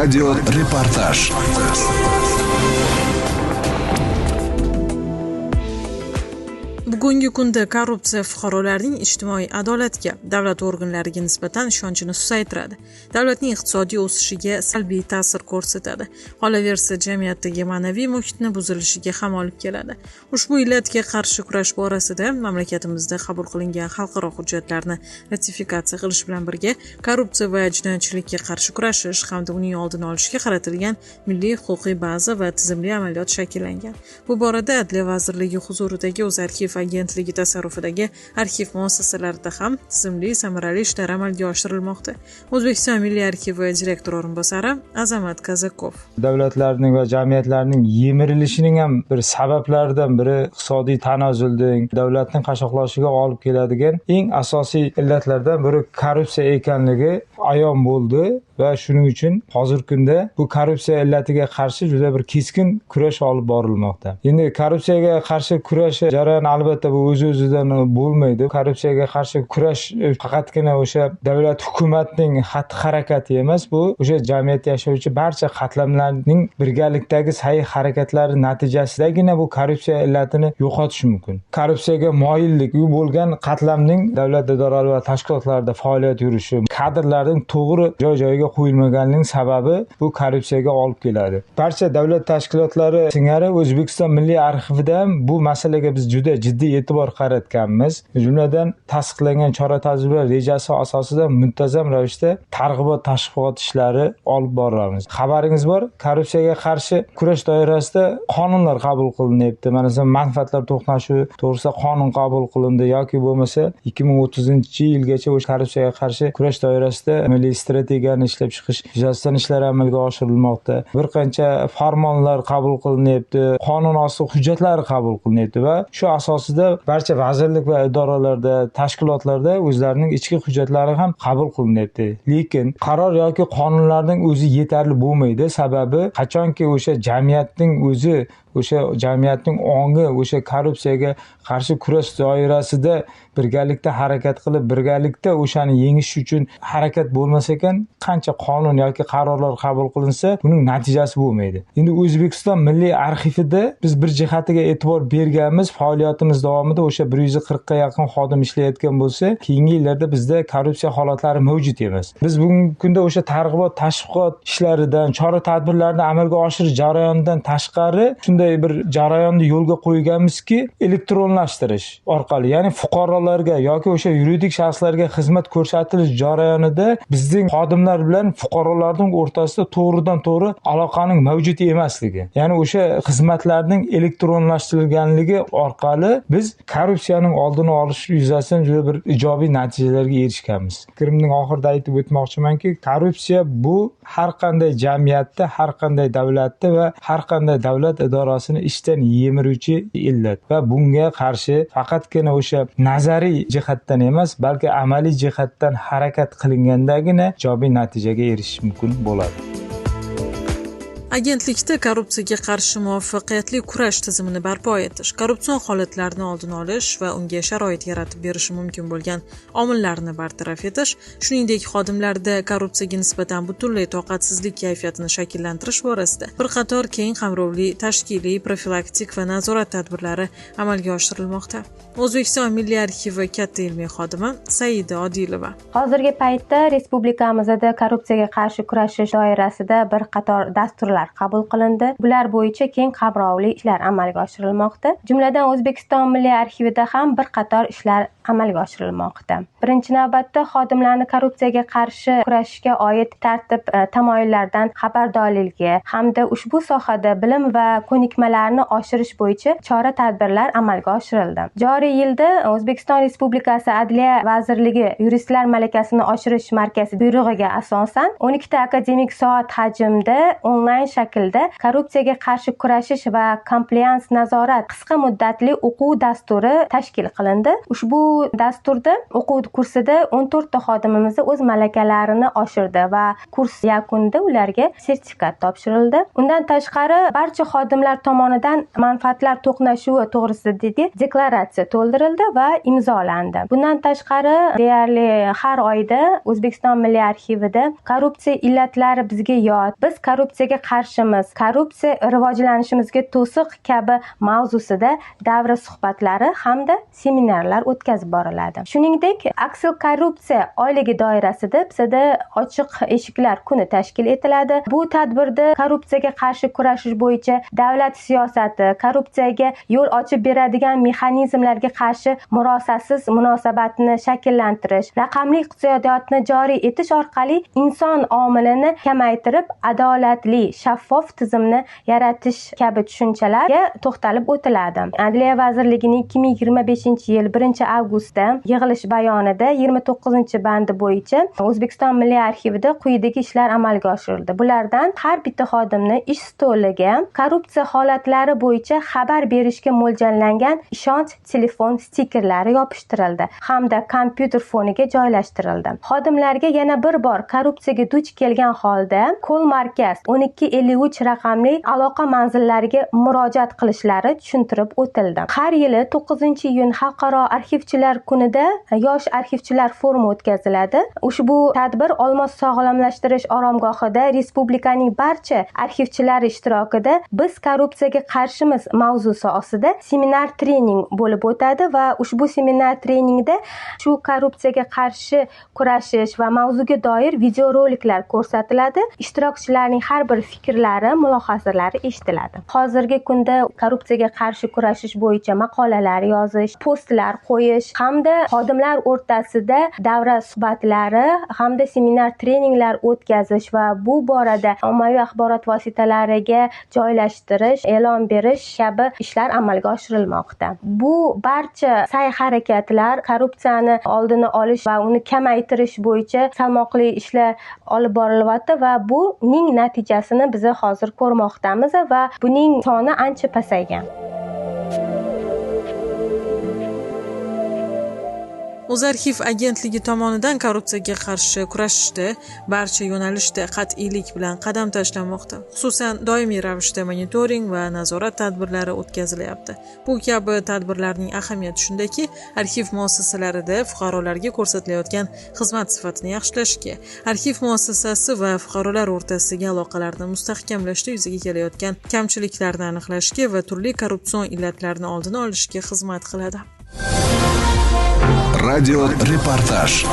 Radio reportaj. Bugungi kunda korrupsiya fuqarolarning ijtimoiy adolatga, davlat organlariga nisbatan ishonchini susaytiradi. Davlatning iqtisodiy o'sishiga salbiy ta'sir ko'rsatadi. Qolaversa, jamiyatdagi ma'naviy muhitni buzilishiga ham olib keladi. Ushbu illatga qarshi kurash borasida mamlakatimizda qabul qilingan xalqaro hujjatlarni ratifikatsiya qilish bilan birga korrupsiya va jinoyatchilikka qarshi kurashish hamda uning oldini olishga qaratilgan milliy huquqiy baza va tizimli amaliyot shakllangan. Bu borada Adliya vazirligi huzuridagi o'z arxiv agentligi tasarrufidagi arxiv muassasalarida ham tizimli samarali ishlar amalga oshirilmoqda. O'zbekiston Milliy arxivi direktor o'rinbosari Azamat Kazakov. Davlatlarning va jamiyatlarning yemirilishining ham bir sabablaridan biri iqtisodiy tanazzulning, davlatning qashshoqlashishiga olib keladigan eng asosiy illatlardan biri korrupsiya ekanligi ayon bo'ldi va shuning uchun hozirgi kunda bu korrupsiya illatiga qarshi juda bir keskin kurash olib borilmoqda. Endi korrupsiyaga qarshi kurash jarayoni albatta bu o'z-o'zidan bo'lmaydi. Korrupsiyaga qarshi kurash faqatgina o'sha davlat hukumatning xatti-harakati emas, bu o'sha jamiyatda yashovchi barcha qatlamlarning birgalikdagi sa'y-harakatlari natijasidagina bu korrupsiya illatini yo'qotish mumkin. Korrupsiyaga moyillik bo'lgan qatlamning davlat idoralari va tashkilotlarida faoliyat yurishi, kadrlarning to'g'ri joy-joyiga qo'yilmaganligining sababi bu korrupsiyaga olib keladi. Barcha davlat tashkilotlari singari O'zbekiston Milliy arxivida bu masalaga biz juda jiddiy e'tibor qaratganmiz. Jumladan tasdiqlangan chora-tadbirlar rejasi asosida muntazam ravishda targ'ibot tashviqot ishlari olib boramiz. Xabaringiz bor, korrupsiyaga qarshi kurash doirasida qonunlar qabul qilinyapti. Masalan, manfaatlar to'qnashuvi to'g'risida qonun qabul qilindi yoki bo'lmasa 2030-yilgacha o'sha korrupsiyaga qarshi kurash doirasida milliy strategiyani ishlab chiqish yuzasidan ishlar amalga oshirilmoqda. Bir qancha farmonlar qabul qilinyapti, qonun asosiy hujjatlar qabul qilinyapti va shu asosida barcha vazirlik va idoralarda, tashkilotlarda o'zlarining ichki hujjatlari ham qabul qilinyapti. Lekin qaror yoki qonunlarning o'zi yetarli bo'lmaydi. Sababi qachonki o'sha jamiyatning o'zi, o'sha jamiyatning ongi o'sha korrupsiyaga qarshi kurash doirasida birgalikda harakat qilib, birgalikda o'shani yengish uchun harakat bo'lmasa ekan, qancha qonun yoki qarorlar qabul qilinsa, buning natijasi bo'lmaydi. Endi O'zbekiston Milliy arxivida biz bir jihatiga e'tibor berganmiz, faoliyatimiz davomida o'sha 140 ga yaqin xodim ishlayotgan bo'lsa, keyingi yillarda bizda korrupsiya holatlari mavjud emas. Biz bugungi kunda o'sha targ'ibot, tashviqot ishlaridan, chora-tadbirlarni amalga oshirish jarayonidan tashqari shunday bir jarayonni yo'lga qo'yganmizki, elektronlashtirish orqali, ya'ni fuqarolarga yoki o'sha yuridik shaxslarga xizmat ko'rsatilish jarayonida bizning xodimlar bilan fuqarolarning o'rtasida to'g'ridan-to'g'ri aloqaning mavjud emasligi, ya'ni o'sha xizmatlarning elektronlashtirilganligi orqali biz korrupsiyaning oldini olish yuzasidan juda bir ijobiy natijalarga erishganmiz. Fikrimning oxirida aytib o'tmoqchimanki, korrupsiya bu har qanday jamiyatda, har qanday davlatda va har qanday davlat idorasini ishdan yemiruvchi illat va bunga qarshi faqatgina o'sha nazariy jihatdan emas, balki amaliy jihatdan harakat qilingandagina ijobiy natijaga erishish mumkin bo'ladi. Agentlikda korrupsiyaga qarshi muvaffaqiyatli kurash tizimini barpo etish, korrupsion holatlarni oldini olish va unga sharoit yaratib berishi mumkin bo'lgan omillarni bartaraf etish, shuningdek xodimlarda korrupsiyaga nisbatan butunlay toqatsizlik kayfiyatini shakllantirish borasida bir qator keng qamrovli tashkiliy, profilaktik va nazorat tadbirlari amalga oshirilmoqda. O'zbekiston Milliy arxivi katta ilmiy xodimi Saida Odilova. Hozirgi paytda respublikamizda korrupsiyaga qarshi kurashish doirasida bir qator dasturlar qabul qilindi. Bular bo'yicha keng qamrovli ishlar amalga oshirilmoqda. Jumladan O'zbekiston Milliy arxivida ham bir qator ishlar amalga oshirilmoqda. Birinchi navbatda xodimlarni korrupsiyaga qarshi kurashishga oid tartib tamoyillardan xabardorligi hamda ushbu sohada bilim va ko'nikmalarni oshirish bo'yicha chora-tadbirlar amalga oshirildi. Joriy yilda O'zbekiston Respublikasi Adliya vazirligi Yuristlar malakasini oshirish markazi buyrug'iga asosan 12 ta akademik soat hajmda onlayn shaklda korrupsiyaga qarshi kurashish va komplians nazorat qisqa muddatli o'quv dasturi tashkil qilindi. Ushbu dasturda o'quv kursida 14 ta xodimimiz o'z malakalarini oshirdi va kurs yakunida ularga sertifikat topshirildi. Undan tashqari barcha xodimlar tomonidan manfaatlar to'qnashuvi to'g'risidagi deklaratsiya to'ldirildi va imzolandi. Bundan tashqari deyarli har oyda O'zbekiston Milliy arxivida korrupsiya illatlari bizga yot, biz korrupsiyaga qarshimiz, korrupsiya rivojlanishimizga to'siq kabi mavzusida davra suhbatlari hamda seminarlar o'tkazib boriladi. Shuningdek, aksil korrupsiya oyligi doirasida bizda ochiq eshiklar kuni tashkil etiladi. Bu tadbirda korrupsiyaga qarshi kurashish bo'yicha davlat siyosati, korrupsiyaga yo'l ochib beradigan mexanizmlarga qarshi murosasiz munosabatni shakllantirish, raqamli iqtisodiyotni joriy etish orqali inson omilini kamaytirib, adolatli, shaffof tizimni yaratish kabi tushunchalarga to'xtalib o'tiladi. Adliya vazirligining 2025-yil 1-avgustda yig'ilish bayonida 29-bandi bo'yicha O'zbekiston Milliy arxivida quyidagi ishlar amalga oshirildi. Bulardan har bitta xodimni ish stoliga korrupsiya holatlari bo'yicha xabar berishga mo'ljallangan ishonch telefon stikerlari yopishtirildi hamda kompyuter foniga joylashtirildi. Xodimlarga yana bir bor korrupsiyaga duch kelgan holda Kol markaz 1253 raqamli aloqa manzillariga murojaat qilishlari tushuntirib o'tildi. Har yili 9-iyun Xalqaro arxivchilar kunida yosh arxivchilar forumi o'tkaziladi. Ushbu tadbir Olmos sog'lomlashtirish oromgohida respublikaning barcha arxivchilari ishtirokida biz korrupsiyaga qarshimiz mavzusi ostida seminar trening bo'lib o'tadi va ushbu seminar treningda shu korrupsiyaga qarshi kurashish va mavzuga doir videoroliklar ko'rsatiladi. Ishtirokchilarning har bir fikrlari, mulohazalari eshitiladi. Hozirgi kunda korrupsiyaga qarshi kurashish bo'yicha maqolalar yozish, postlar qo'yish hamda xodimlar o'rtasida davra suhbatlari hamda seminar treninglar o'tkazish va bu borada ommaviy axborot vositalariga joylashtirish, e'lon berish kabi ishlar amalga oshirilmoqda. Bu barcha sa'y-harakatlar korrupsiyani oldini olish va uni kamaytirish bo'yicha salmoqli ishlar olib borilyapti va buning natijasini biz hozir ko'rmoqdamiz va buning soni ancha pasaygan. O'zarxiv agentligi tomonidan korrupsiyaga qarshi kurashishda barcha yo'nalishda qat'iylik bilan qadam tashlanmoqda. Xususan, doimiy ravishda monitoring va nazorat tadbirlari o'tkazilyapti. Bu kabi tadbirlarning ahamiyati shundaki, arxiv muassasalarida fuqarolarga ko'rsatilayotgan xizmat sifatini yaxshilashga, arxiv muassasasi va fuqarolar o'rtasidagi aloqalarni mustahkamlashda yuzaga kelayotgan kamchiliklarni aniqlashga va turli korrupsion illatlarni oldini olishga xizmat qiladi. Радио-репортаж.